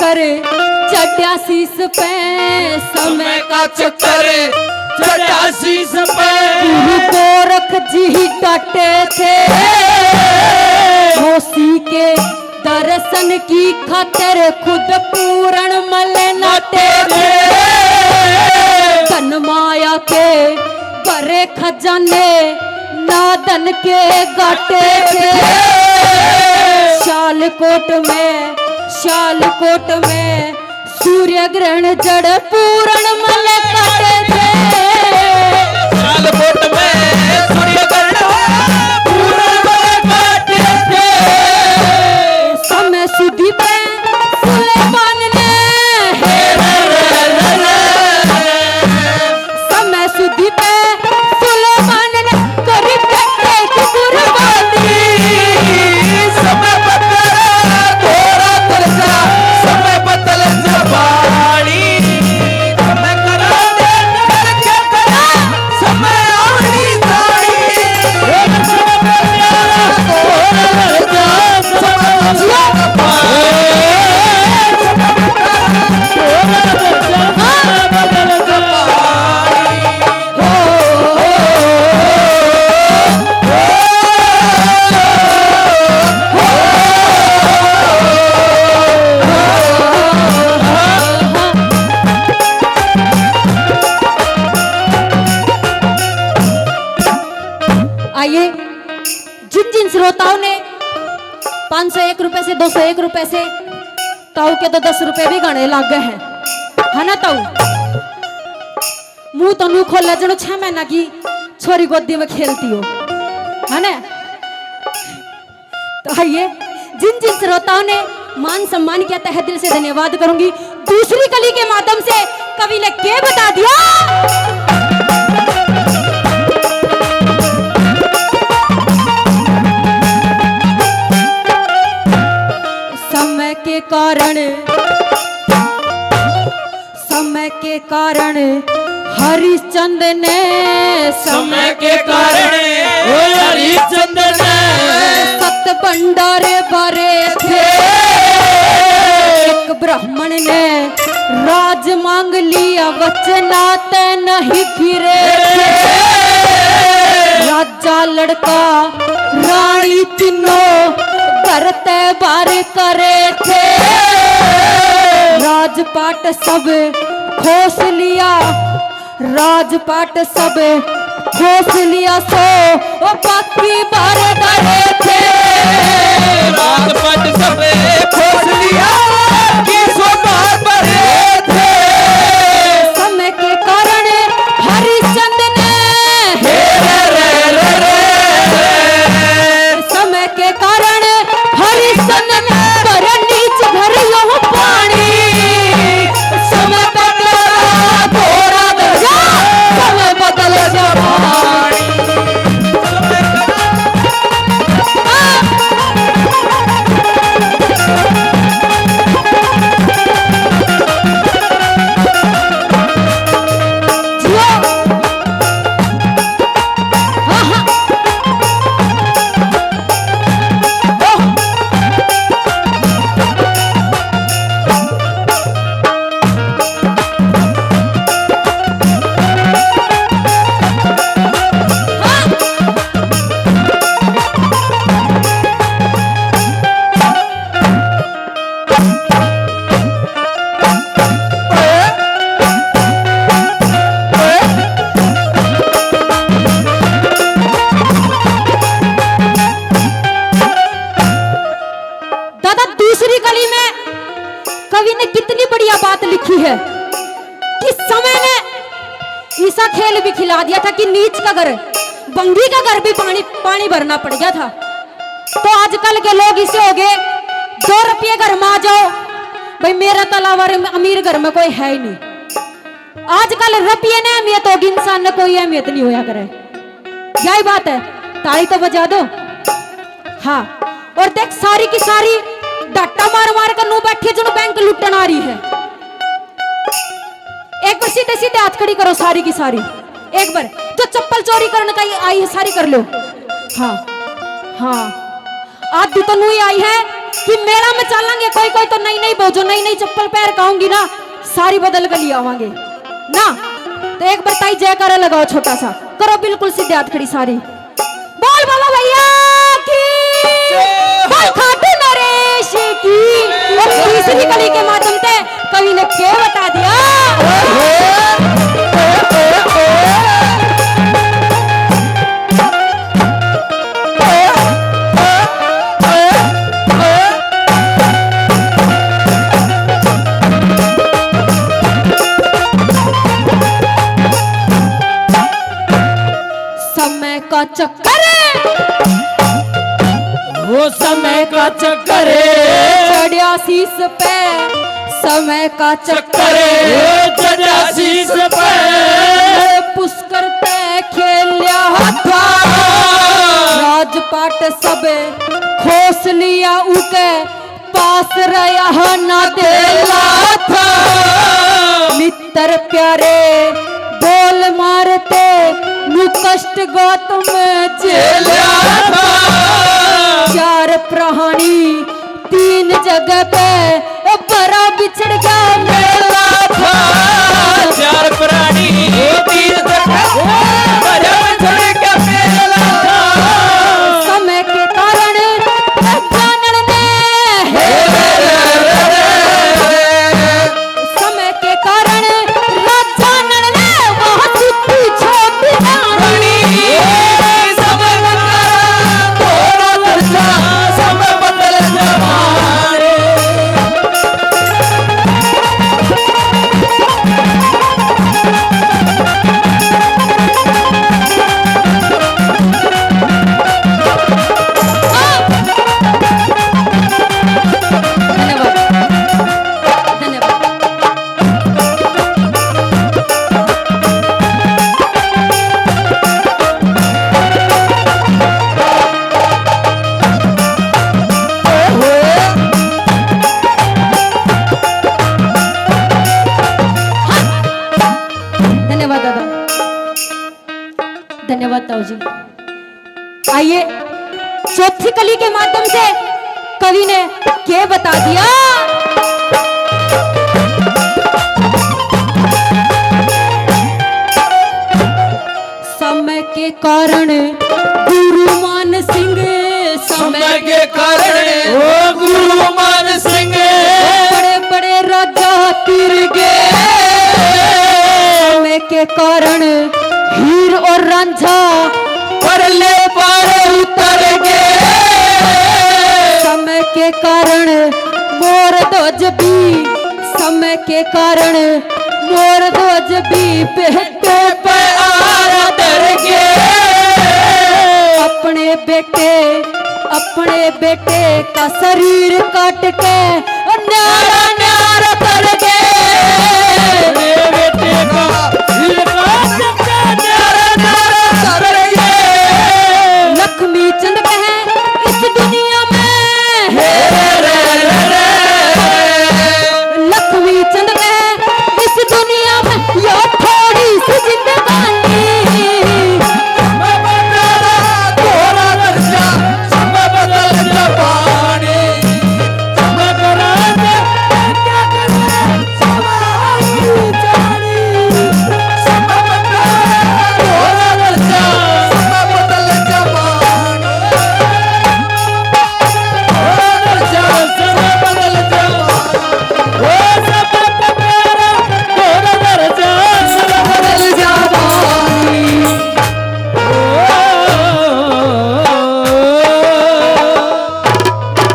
चक्कर चढ़ा शीस पे, समय का चक्कर चढ़ा शीस पे। गुरु गोरख जी डटे थे, होशी के दर्शन की खातिर खुद पूर्ण मल नाटे थे। धन माया के बड़े खजाने नादन के गाटे थे। शालकोट में सूर्य ग्रहण जड़ पूर्ण मल काटे थे। शालकोट में सूर्य ग्रहण पूर्ण मल काटे थे। समय सुधी पे सुलेमान ने, समय सुधी पे सुलेमान ने करी बेटे की कुर्बानी। समय बदला थोड़ा तरसा, समय बदल जबानी। समय करा दे क्या करा, समय आनी जानी। समय बदला थोड़ा तरसा, समय बदल जबानी। आइए, जिन जिन श्रोताओं ने 501 रुपए से 201 रुपए से, ताऊ के तो 10 रुपए भी गाने लग गए हैं, है ना ताऊ? मुंह तो नू खोल जनो 6 महीना की छोरी गोदी में खेलती हो, है ना? तो आइए, जिन जिन श्रोताओं ने मान सम्मान किया तहे दिल से धन्यवाद करूंगी। दूसरी कली के माध्यम से कवि ने क्या बता दिया। समय के कारण हरिश्चंद्र ने, समय के कारण हरिश्चंद्र ने सत भंडारे भरे थे। एक ब्राह्मण ने राज मांग लिया, वचनाते नहीं फिरे थे। राजा लड़का रानी तीनों करते बार करे थे। राजपाट सब खोस लिया, राजपाट सब खोस लिया, सो वो बाकी बार डरे थे। राजपाट सब खोस लिया, कि सो बार डरे थे। समय के कारण हरिश्चंद्र ने, समय के कारण हरिश्चंद्र ने पर नीच घर यो पानी। समय बदला थोड़ा दर्जा, समय बदल जबानी। लिखी है कि समय ने ऐसा खेल भी खिला दिया था कि नीच का घर, बंगी का घर भी पानी भरना पड़ गया था। तो आजकल के लोग इसे हो गए 2 रुपये घर में आ जाओ भाई, मेरा तलावर अमीर घर में कोई है ही नहीं। आजकल रुपये ने अहमियत होगी, इंसान ने कोई अहमियत नहीं होया करे। यही बात है, ताली तो बजा दो। हाँ, और देख सारी की सारी डट्टा मार मार कर नू बैठी है, जो बैंक लुटन आ रही है। एक बार सीधे सीधे हाथ खड़ी करो सारी की सारी, एक बार जो चप्पल चोरी करने का आई है सारी कर लो। हाँ हाँ, आधी तो नू ही आई है कि मेला में चलेंगे, कोई कोई तो नई नई बोझो नई नई चप्पल पैर कहूंगी ना सारी बदल कर लिया आवांगे ना। तो एक बार ताई जयकारा लगाओ छोटा सा, करो बिल्कुल सीधे हाथ खड़ी सारी, बोल बाबा भैया की, बोल खाटू नरेश की। और तीसरी कली के माध्यम से कवि ने क्या बता दिया, समय का चक्कर वो समय का चक्कर चढ़िया शीस पे, समय का चक्कर चढ़िया शीस पे, पुष्कर पे खेलिया था, राजपाट सब खोस लिया उके पास रहा ना देला था। मित्र प्यारे बोल मारते नु कष्ट गौतम जेला था। चार प्राणी तीन जगह पे बड़ा बिछड़ गया मेला था। चार प्राणी तीन जगह बड़ा बिछड़ गया मेला था। समय के कारण जानन ने, समय के कारण जानन ने वह छुट्टी छोटी जानी। समय थोड़ा बदला, समय बदल जमाने। धन्यवाद धन्यवाद। धन्यवाद दादा, धन्यवाद ताऊ जी। आइए चौथी कली के माध्यम से कवि ने क्या बता दिया, समय के कारण गुरु मान सिंह, समय के कारण वो गुरु मान सिंह बड़े बड़े राजा तिर गए। समय के कारण हीर और रांझा परले पार उतर गए। समय के कारण मोर ध्वज भी, समय के कारण मोर ध्वज भी बेटे पे आरा डर गए। अपने बेटे का शरीर काट के न्यारा